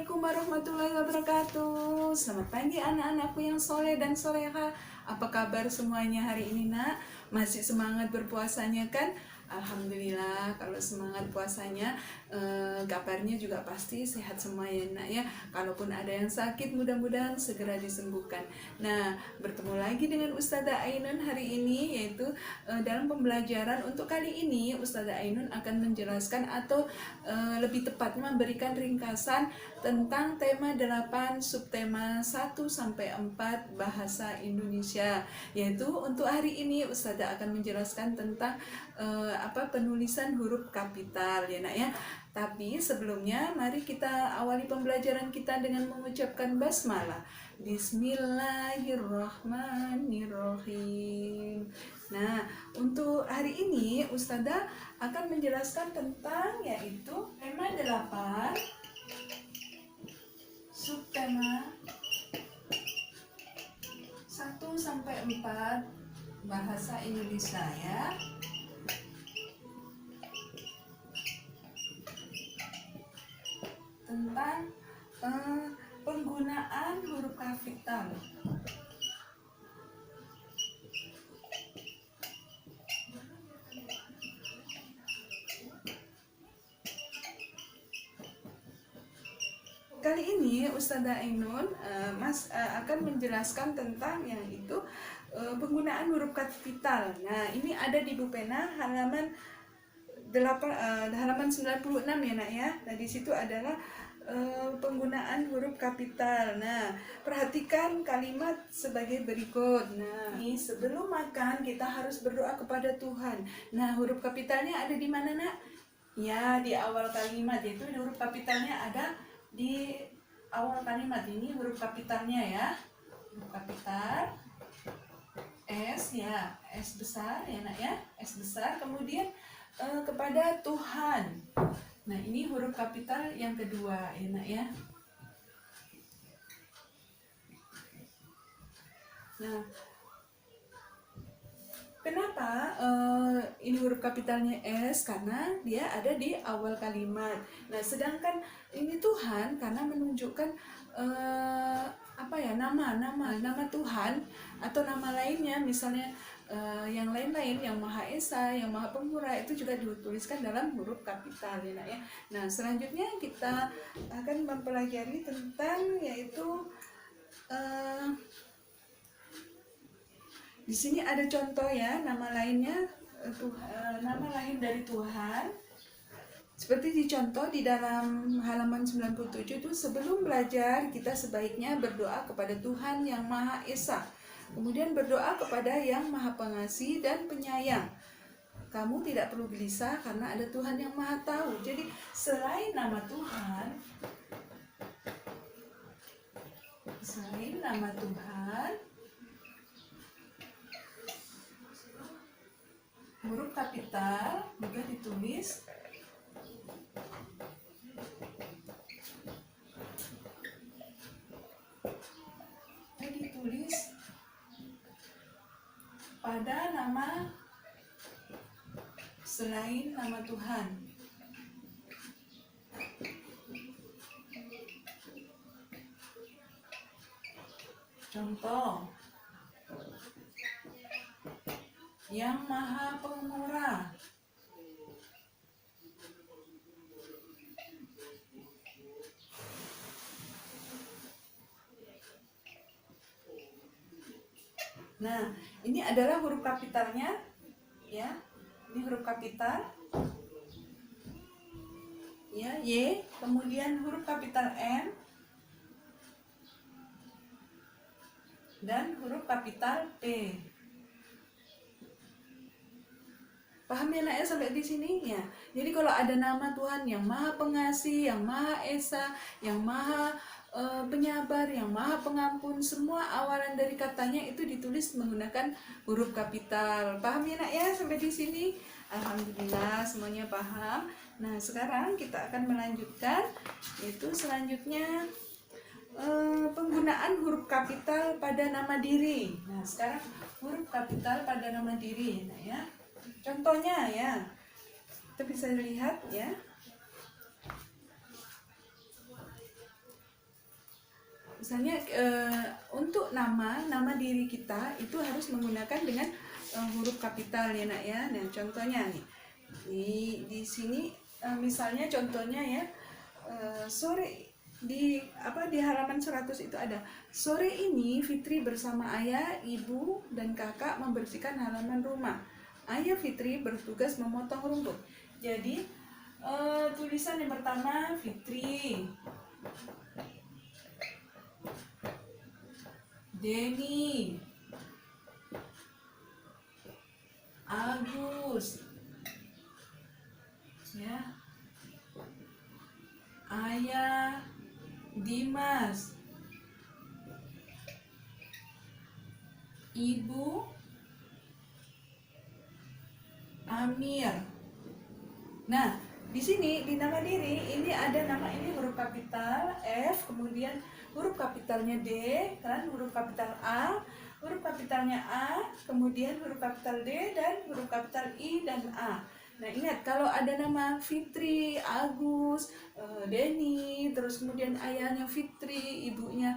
Assalamualaikum warahmatullahi wabarakatuh. Selamat pagi anak-anakku yang soleh dan soleha. Apa kabar semuanya hari ini nak? Masih semangat berpuasanya kan? Alhamdulillah kalau semangat puasanya, kabarnya juga pasti sehat semua ya nak ya. Kalaupun ada yang sakit mudah-mudahan segera disembuhkan. Nah, bertemu lagi dengan Ustazah Ainun hari ini, yaitu dalam pembelajaran untuk kali ini Ustazah Ainun akan menjelaskan atau lebih tepatnya memberikan ringkasan tentang tema 8 subtema 1 sampai 4 bahasa Indonesia. Yaitu untuk hari ini Ustazah akan menjelaskan tentang penulisan huruf kapital ya nak ya. Tapi sebelumnya mari kita awali pembelajaran kita dengan mengucapkan basmalah. Bismillahirrahmanirrahim. Nah, untuk hari ini Ustazah akan menjelaskan tentang yaitu tema 8 subtema 1 sampai 4 bahasa Indonesia ya. Tentang penggunaan huruf kapital. Kali ini Ustazah Ainun akan menjelaskan tentang yang itu penggunaan huruf kapital. Nah, ini ada di buku pena halaman 96 ya nak ya. Nah, di situ adalah penggunaan huruf kapital. Nah, perhatikan kalimat sebagai berikut. Nah, ini sebelum makan kita harus berdoa kepada Tuhan. Nah, huruf kapitalnya ada di mana nak? Ya, di awal kalimat, yaitu huruf kapitalnya ada di awal kalimat. Ini huruf kapitalnya ya. Huruf kapital S ya, S besar ya nak ya. S besar, kemudian kepada Tuhan. Nah, ini huruf kapital yang kedua ya nak ya. Nah, kenapa ini huruf kapitalnya S? Karena dia ada di awal kalimat. Nah, sedangkan ini Tuhan karena menunjukkan nama Tuhan atau nama lainnya, misalnya yang lain-lain, yang Maha Esa, yang Maha Pemurah, itu juga dituliskan dalam huruf kapital ya nak ya. Nah, selanjutnya kita akan mempelajari tentang yaitu di sini ada contoh ya, nama lainnya, nama lain dari Tuhan. Seperti dicontoh di dalam halaman 97 itu, sebelum belajar kita sebaiknya berdoa kepada Tuhan yang Maha Esa. Kemudian berdoa kepada yang Maha Pengasih dan Penyayang. Kamu tidak perlu gelisah karena ada Tuhan yang Maha Tahu. Jadi selain nama Tuhan, huruf kapital juga ditulis pada nama selain nama Tuhan. Contoh, yang Maha Pemurah. Nah, ini adalah huruf kapitalnya ya. Ini huruf kapital ya, Y, kemudian huruf kapital M dan huruf kapital P. Paham ya nak ya sampai di sini ya. Jadi kalau ada nama Tuhan yang Maha Pengasih, yang Maha Esa, yang Maha Penyabar, yang Maha Pengampun, semua awalan dari katanya itu ditulis menggunakan huruf kapital. Paham ya nak ya sampai di sini? Alhamdulillah semuanya paham. Nah, sekarang kita akan melanjutkan, yaitu selanjutnya penggunaan huruf kapital pada nama diri. Nah, sekarang huruf kapital pada nama diri nah ya. Contohnya ya, kita bisa lihat ya. Misalnya untuk nama diri kita itu harus menggunakan dengan huruf kapital ya nak ya. Nah contohnya nih di sini misalnya contohnya ya, sore di halaman 100 itu ada, sore ini Fitri bersama ayah, ibu, dan kakak membersihkan halaman rumah. Ayah Fitri bertugas memotong rumput. Jadi tulisan yang pertama Fitri, Denny, Agus, ya, ayah Dimas, ibu Amir. Nah, di sini di nama diri ini ada nama ini huruf kapital F, kemudian huruf kapitalnya D, kan huruf kapital A, huruf kapitalnya A, kemudian huruf kapital D dan huruf kapital I dan A. Nah ingat kalau ada nama Fitri, Agus, Denny, terus kemudian ayahnya Fitri, ibunya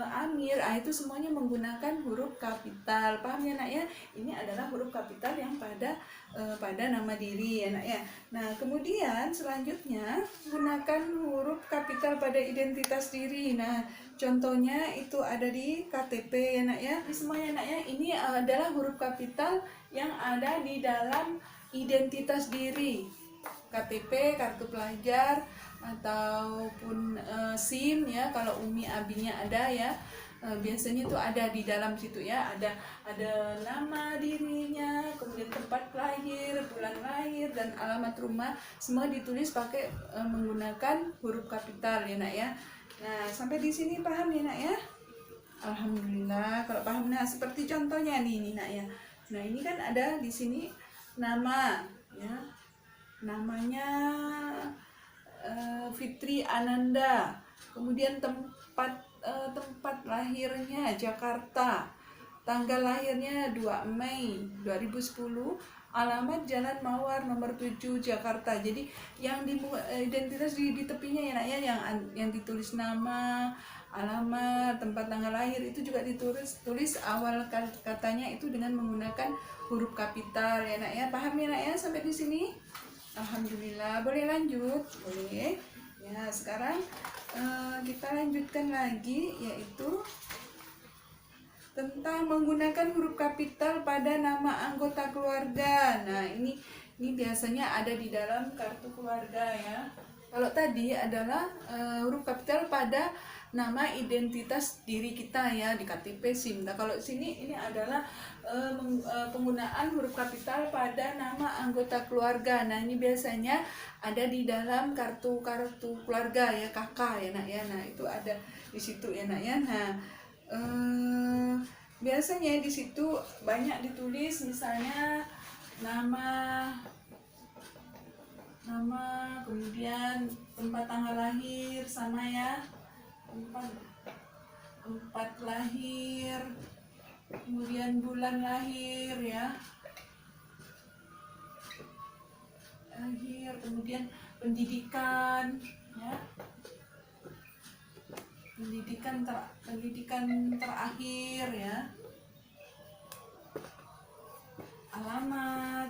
Amir, itu semuanya menggunakan huruf kapital. Paham ya nak ya? Ini adalah huruf kapital yang pada nama diri ya nak ya. Nah kemudian selanjutnya gunakan huruf kapital pada identitas diri. Nah contohnya itu ada di KTP ya nak ya. Di semua ya nak ya, ini adalah huruf kapital yang ada di dalam identitas diri, KTP, kartu pelajar, ataupun SIM ya, kalau Umi Abinya ada ya, biasanya itu ada di dalam situ ya, ada nama dirinya, kemudian tempat lahir, bulan lahir, dan alamat rumah, semua ditulis pakai menggunakan huruf kapital ya nak ya. Nah sampai di sini paham ya nak ya? Alhamdulillah kalau paham. Nah seperti contohnya nih nak ya. Nah ini kan ada di sini nama ya, namanya Fitri Ananda, kemudian tempat lahirnya Jakarta, tanggal lahirnya 2 Mei 2010, alamat Jalan Mawar nomor 7 Jakarta. Jadi yang di identitas di tepinya ya nak ya, yang ditulis nama, alamat, tempat tanggal lahir itu juga tulis awal katanya itu dengan menggunakan huruf kapital ya nak ya. Paham ya nak ya sampai di sini? Alhamdulillah. Boleh lanjut? Boleh. Ya, sekarang kita lanjutkan lagi yaitu tentang menggunakan huruf kapital pada nama anggota keluarga. Nah, ini biasanya ada di dalam kartu keluarga ya. Kalau tadi adalah huruf kapital pada nama identitas diri kita ya, di KTP, SIM. Nah, kalau sini ini adalah penggunaan huruf kapital pada nama anggota keluarga. Nah, ini biasanya ada di dalam kartu keluarga ya, KK ya nak ya. Nah, itu ada di situ ya nak ya. Nah, biasanya di situ banyak ditulis misalnya nama, kemudian tempat tanggal lahir sama ya, tempat lahir, kemudian bulan lahir ya, kemudian pendidikan ya, pendidikan terakhir ya, alamat,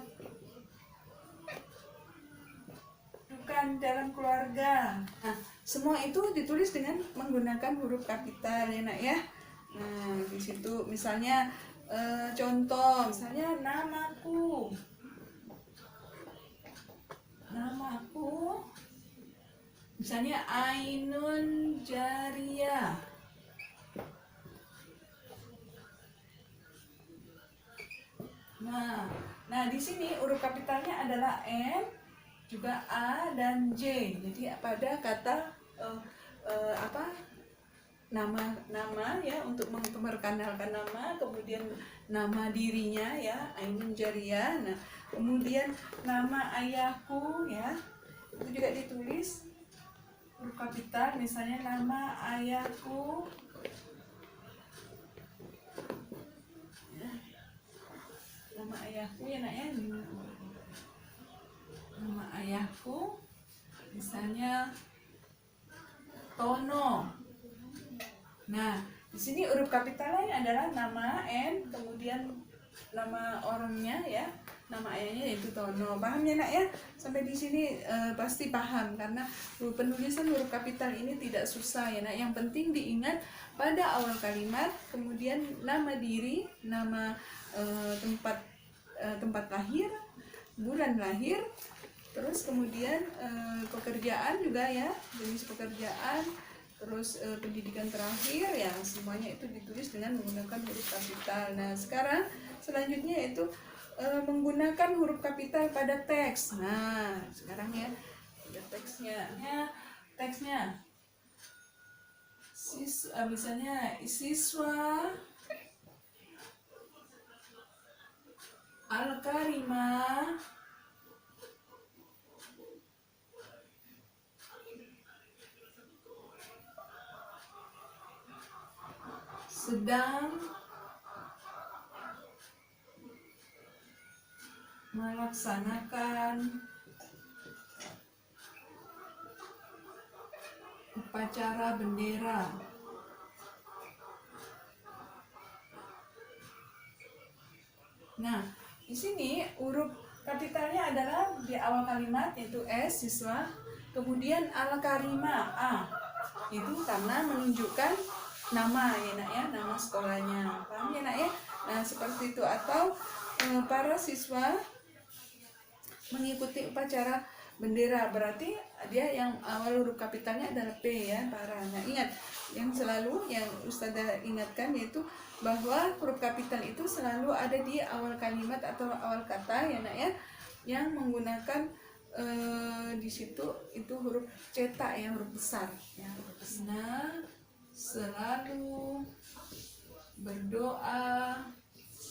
bukan dalam keluarga. Nah, semua itu ditulis dengan menggunakan huruf kapital ya nak ya. Nah, di situ misalnya contoh, misalnya namaku, misalnya Ainun Jaria. Nah di sini huruf kapitalnya adalah M, juga A dan J. Jadi pada kata nama ya, untuk memperkenalkan nama, kemudian nama dirinya ya, Ainun Jaria. Nah kemudian nama ayahku ya, itu juga ditulis huruf kapital, misalnya nama ayahku ya, nama ayahku ya nak ya, nama ayahku misalnya Tono. Nah, di sini huruf kapitalnya adalah nama N, kemudian nama orangnya ya, nama ayahnya yaitu Tono. Paham ya nak ya? Sampai di sini pasti paham, karena penulisan huruf kapital ini tidak susah ya nak. Yang penting diingat pada awal kalimat, kemudian nama diri, nama tempat lahir, bulan lahir, terus kemudian pekerjaan juga ya, jenis pekerjaan, terus pendidikan terakhir ya, semuanya itu ditulis dengan menggunakan huruf kapital. Nah sekarang selanjutnya itu menggunakan huruf kapital pada teks. Nah sekarang ya ada teksnya. Teksnya misalnya siswa Al-Karimah sedang melaksanakan upacara bendera. Nah, di sini huruf kapitalnya adalah di awal kalimat yaitu S, siswa, kemudian Al-Karimah A. Itu karena menunjukkan nama ya nak ya, nama sekolahnya. Paham ya nak ya? Nah, seperti itu. Atau para siswa mengikuti upacara bendera, berarti dia yang awal huruf kapitalnya adalah P ya, para. Nah ingat, yang selalu yang Ustazah ingatkan yaitu bahwa huruf kapital itu selalu ada di awal kalimat atau awal kata ya nak ya, yang menggunakan di situ itu huruf cetak ya, huruf besar ya. Nah selalu berdoa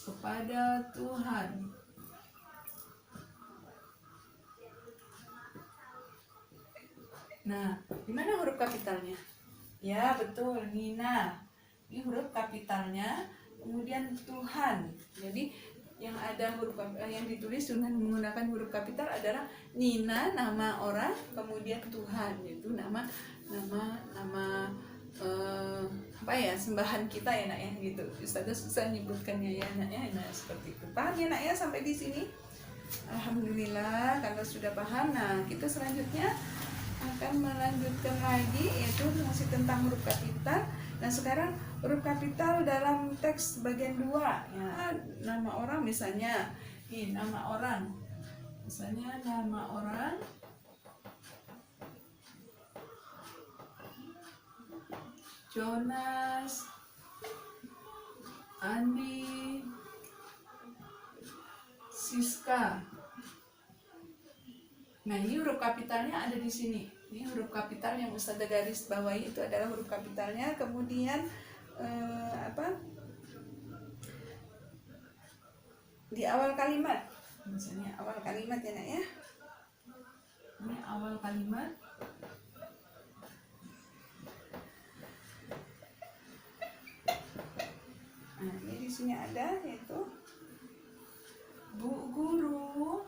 kepada Tuhan. Nah, di mana huruf kapitalnya? Ya, betul, Nina. Ini huruf kapitalnya, kemudian Tuhan. Jadi yang ada huruf yang ditulis dengan menggunakan huruf kapital adalah Nina, nama orang, kemudian Tuhan, itu nama apa ya, sembahan kita ya nak ya, gitu. Ustazah susah nyebutkannya ya nak ya. Nah, seperti itu. Paham ya nak ya sampai di sini? Alhamdulillah kalau sudah paham. Nah, kita selanjutnya akan melanjutkan lagi yaitu masih tentang huruf kapital. Nah sekarang huruf kapital dalam teks bagian 2 ya, nama orang misalnya, nama orang misalnya, nama orang Jonas, Andi, Siska. Nah ini huruf kapitalnya ada di sini. Ini huruf kapital yang Ustazah garis bawahi itu adalah huruf kapitalnya. Kemudian di awal kalimat, misalnya awal kalimat ya nak ya. Ini awal kalimat. Nah ini di sini ada yaitu Bu Guru.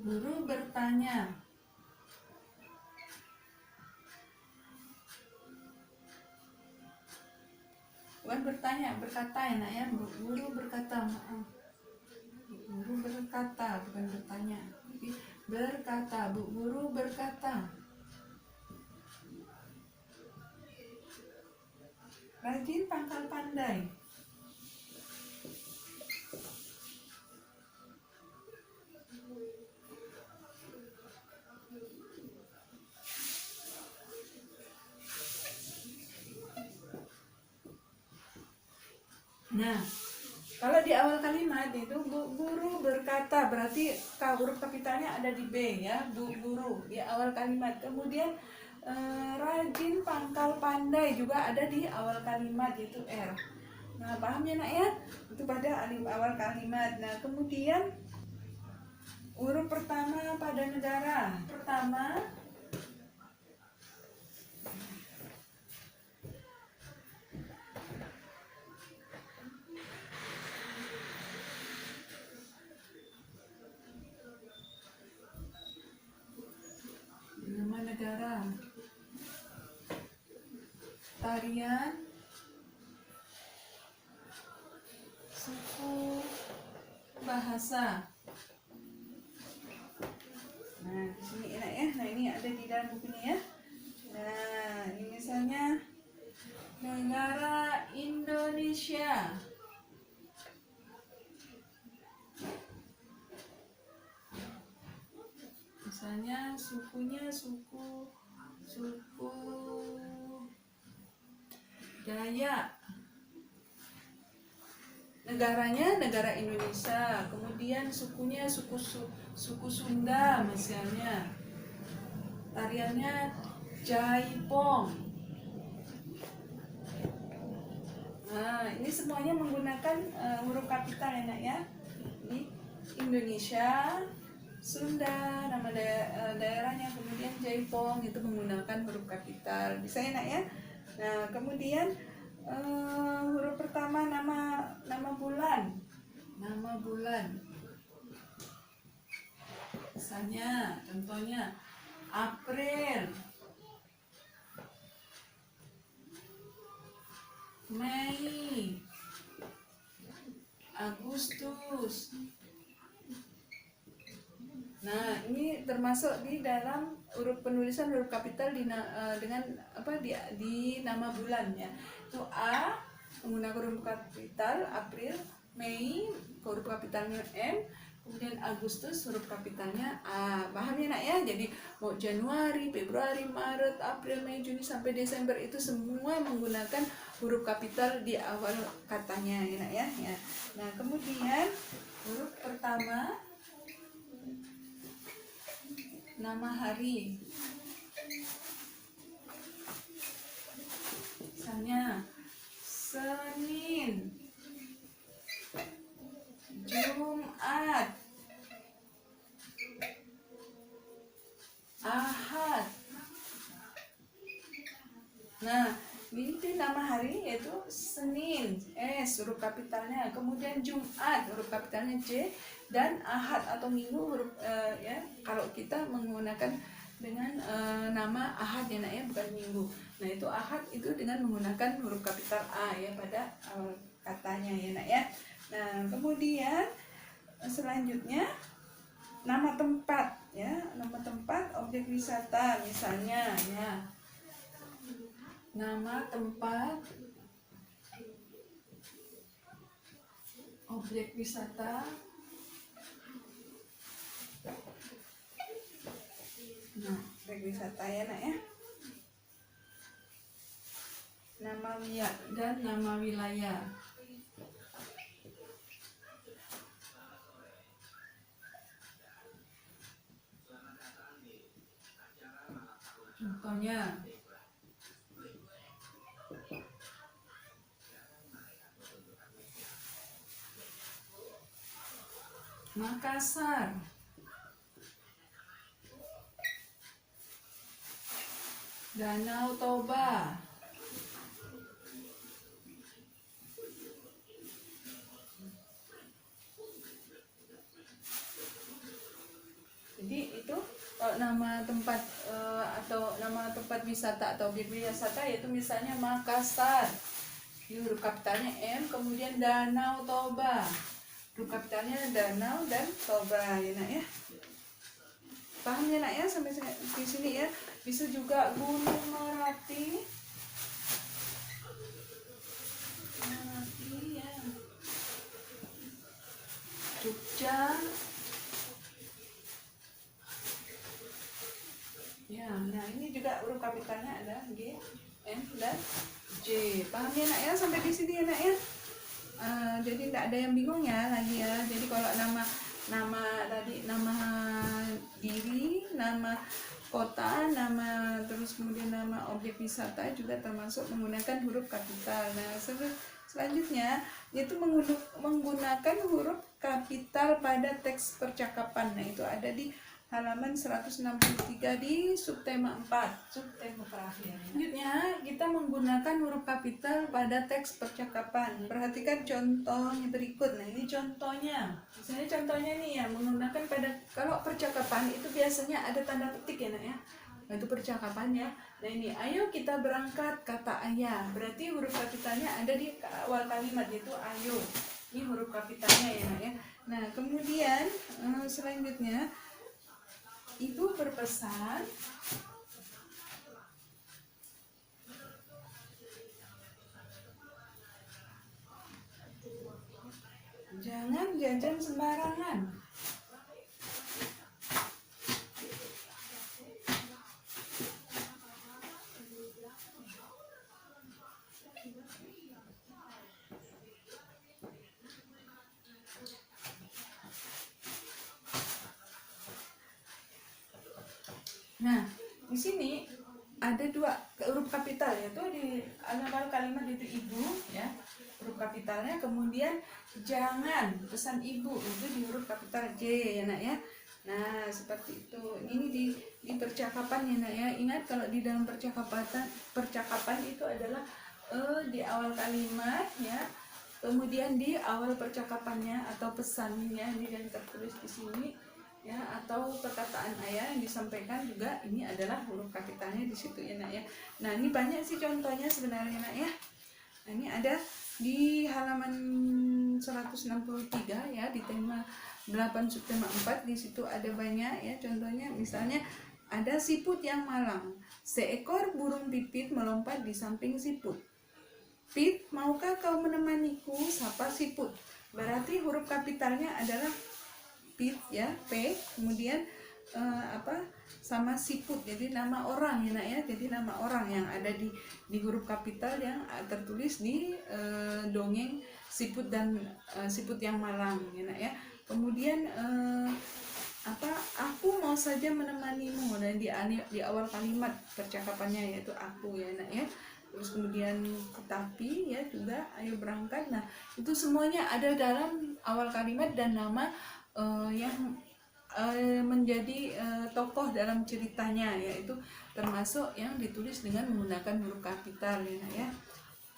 Guru bertanya. Bukan bertanya, berkata ya nak ya. Guru berkata, maaf. Guru berkata, bukan bertanya. Jadi berkata, Bu Guru berkata. Rajin pangkal pandai. Nah, kalau di awal kalimat itu Bu Guru berkata, berarti huruf kapitalnya ada di B ya, Bu Guru di awal kalimat. Kemudian rajin pangkal pandai juga ada di awal kalimat yaitu R. Nah, paham ya nak ya? Itu pada awal kalimat. Nah, kemudian huruf pertama pada negara. Pertama bahasa. Nah, di sini enak ya. Nah, ini ada di dalam bukunya ya. Nah, ini misalnya negara Indonesia. Misalnya sukunya suku Dayak. Negaranya negara Indonesia. Kemudian sukunya suku Sunda misalnya. Tariannya Jaipong. Nah, ini semuanya menggunakan huruf kapital ya nak ya. Ini Indonesia, Sunda, nama daerahnya, kemudian Jaipong itu menggunakan huruf kapital. Bisa ya nak ya. Nah, kemudian huruf pertama nama bulan. Nama bulan. Misalnya, contohnya April, Mei, Agustus. Nah, ini termasuk di dalam huruf penulisan huruf kapital dengan apa di nama bulan ya. Itu A menggunakan huruf kapital April, Mei huruf kapitalnya M, kemudian Agustus huruf kapitalnya A. Paham ya nak ya? Jadi mau Januari, Februari, Maret, April, Mei, Juni sampai Desember itu semua menggunakan huruf kapital di awal katanya ya nak ya. Nah, kemudian huruf pertama nama hari. Misalnya Senin, Jumat, Ahad. Nah, ini nama hari yaitu Senin, S huruf kapitalnya, kemudian Jumat huruf kapitalnya J, dan Ahad atau Minggu huruf ya kalau kita menggunakan dengan nama Ahad ya nak ya, bukan Minggu. Nah, itu Ahad itu dengan menggunakan huruf kapital A ya pada katanya ya nak ya. Nah, kemudian selanjutnya nama tempat ya, nama tempat objek wisata misalnya ya. Nama tempat objek wisata. Nah, objek wisata ya nak ya. Nama wilayah. Contohnya Makassar, Danau Toba, jadi itu nama tempat atau nama tempat wisata atau objek wisata yaitu misalnya Makassar, huruf kapitalnya M, kemudian Danau Toba, huruf kapitalnya Danau dan Toba ya nak ya. Paham ya nak ya sampai di sini ya. Bisa juga Gunung Merapi ya, Jogja ya. Nah, ini juga huruf kapitalnya ada G, M dan J. Paham ya nak ya sampai di sini ya nak ya. Jadi tidak ada yang bingung ya lagi ya. Jadi kalau nama tadi nama diri, nama kota, nama terus kemudian nama objek wisata juga termasuk menggunakan huruf kapital. Nah, selanjutnya yaitu menggunakan huruf kapital pada teks percakapan. Nah, itu ada di halaman 163 di subtema 4, subtema terakhir. Selanjutnya kita menggunakan huruf kapital pada teks percakapan. Perhatikan contohnya berikut. Nah, ini contohnya. Misalnya contohnya nih ya, menggunakan pada kalau percakapan itu biasanya ada tanda petik ya nak ya. Nah, itu percakapan ya. Nah, ini ayo kita berangkat kata ayah. Berarti huruf kapitalnya ada di awal kalimat yaitu ayo. Ini huruf kapitalnya ya nak ya. Nah, kemudian selanjutnya ibu berpesan jangan jajan sembarangan. Nah, di sini ada dua huruf kapital, yaitu di awal kalimat itu ibu ya, huruf kapitalnya, kemudian jangan, pesan ibu itu di huruf kapital J ya nak ya. Nah, seperti itu. Ini di percakapan ya nak ya. Ingat kalau di dalam percakapan itu adalah di awal kalimat ya. Kemudian di awal percakapannya atau pesannya ini yang tertulis di sini ya, atau perkataan ayah yang disampaikan juga ini adalah huruf kapitalnya di situ ya nak ya. Nah, ini banyak sih contohnya sebenarnya nak ya. Nah, ini ada di halaman 163 ya, di tema 8 subtema 4, di situ ada banyak ya contohnya. Misalnya ada siput yang malang. Seekor burung pipit melompat di samping siput. Pit, maukah kau menemaniku? Sapa siput. Berarti huruf kapitalnya adalah Pit ya, P, kemudian sama siput, jadi nama orang ya nak ya. Jadi nama orang yang ada di huruf kapital yang tertulis di dongeng siput dan siput yang malang ya nak ya. Kemudian aku mau saja menemanimu, dan di awal kalimat percakapannya yaitu aku ya nak ya. Terus kemudian tetapi ya juga, ayo berangkat. Nah, itu semuanya ada dalam awal kalimat dan nama yang menjadi tokoh dalam ceritanya, yaitu termasuk yang ditulis dengan menggunakan huruf kapital ya nak ya.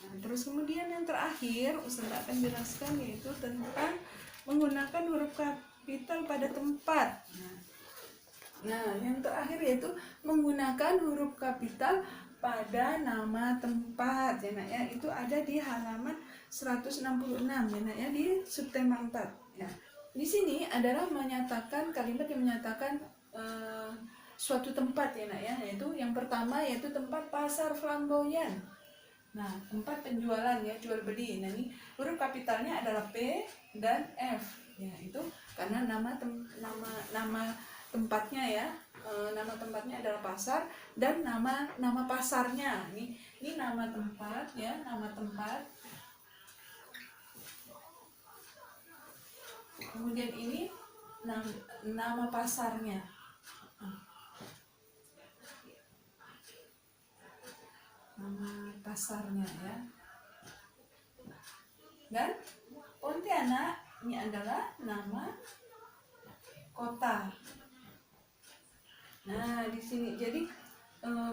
Nah, terus kemudian yang terakhir Ustaz akan jelaskan yaitu tentang menggunakan huruf kapital pada tempat. Nah, yang terakhir yaitu menggunakan huruf kapital pada nama tempat ya nak ya. Itu ada di halaman 166 ya nak ya, di subtema 4 ya. Di sini adalah menyatakan kalimat yang menyatakan suatu tempat ya nak ya, yaitu yang pertama yaitu tempat pasar flamboyan. Nah, tempat penjualan ya, jual beli. Nah, ini huruf kapitalnya adalah P dan F ya, itu karena nama tempatnya ya. Nama tempatnya adalah pasar dan nama pasarnya. Ini nama tempat ya, nama tempat. Kemudian ini nama pasarnya. Nama pasarnya ya. Dan Pontianak ini adalah nama kota. Nah, di sini jadi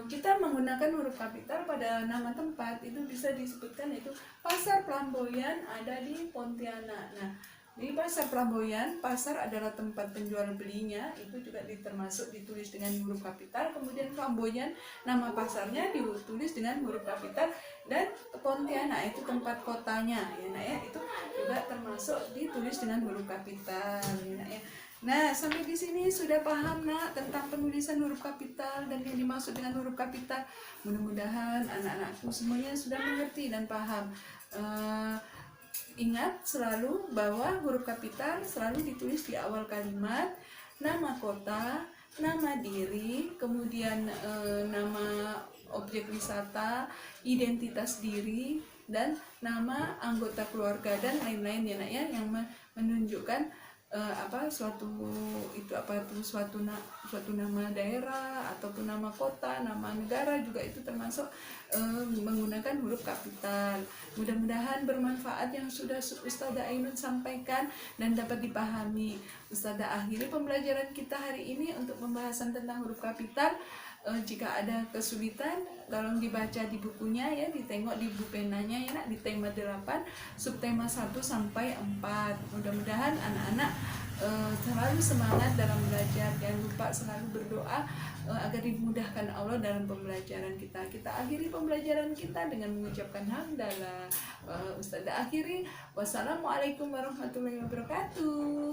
kita menggunakan huruf kapital pada nama tempat itu bisa disebutkan itu pasar flamboyan ada di Pontianak. Nah, di pasar flamboyan, pasar adalah tempat penjual belinya, itu juga termasuk ditulis dengan huruf kapital. Kemudian flamboyan, nama pasarnya ditulis dengan huruf kapital, dan Pontianak itu tempat kotanya ya nak ya, itu juga termasuk ditulis dengan huruf kapital ya nak ya. Nah, sampai di sini sudah paham nak tentang penulisan huruf kapital dan yang dimaksud dengan huruf kapital. Mudah-mudahan anak-anakku semuanya sudah mengerti dan paham. Ingat selalu bahwa huruf kapital selalu ditulis di awal kalimat, nama kota, nama diri, kemudian nama objek wisata, identitas diri, dan nama anggota keluarga dan lain-lain ya nak ya, yang menunjukkan suatu nama daerah ataupun nama kota, nama negara juga itu termasuk menggunakan huruf kapital. Mudah-mudahan bermanfaat yang sudah Ustazah Ainun sampaikan dan dapat dipahami. Ustazah akhiri pembelajaran kita hari ini untuk pembahasan tentang huruf kapital. Jika ada kesulitan, tolong dibaca di bukunya ya, ditengok di buku penanya ya nak, di tema 8, subtema 1 sampai 4. Mudah-mudahan anak-anak selalu semangat dalam belajar. Jangan lupa selalu berdoa agar dimudahkan Allah dalam pembelajaran kita. Kita akhiri pembelajaran kita dengan mengucapkan hamdalah. Ustazah akhiri, wassalamualaikum warahmatullahi wabarakatuh.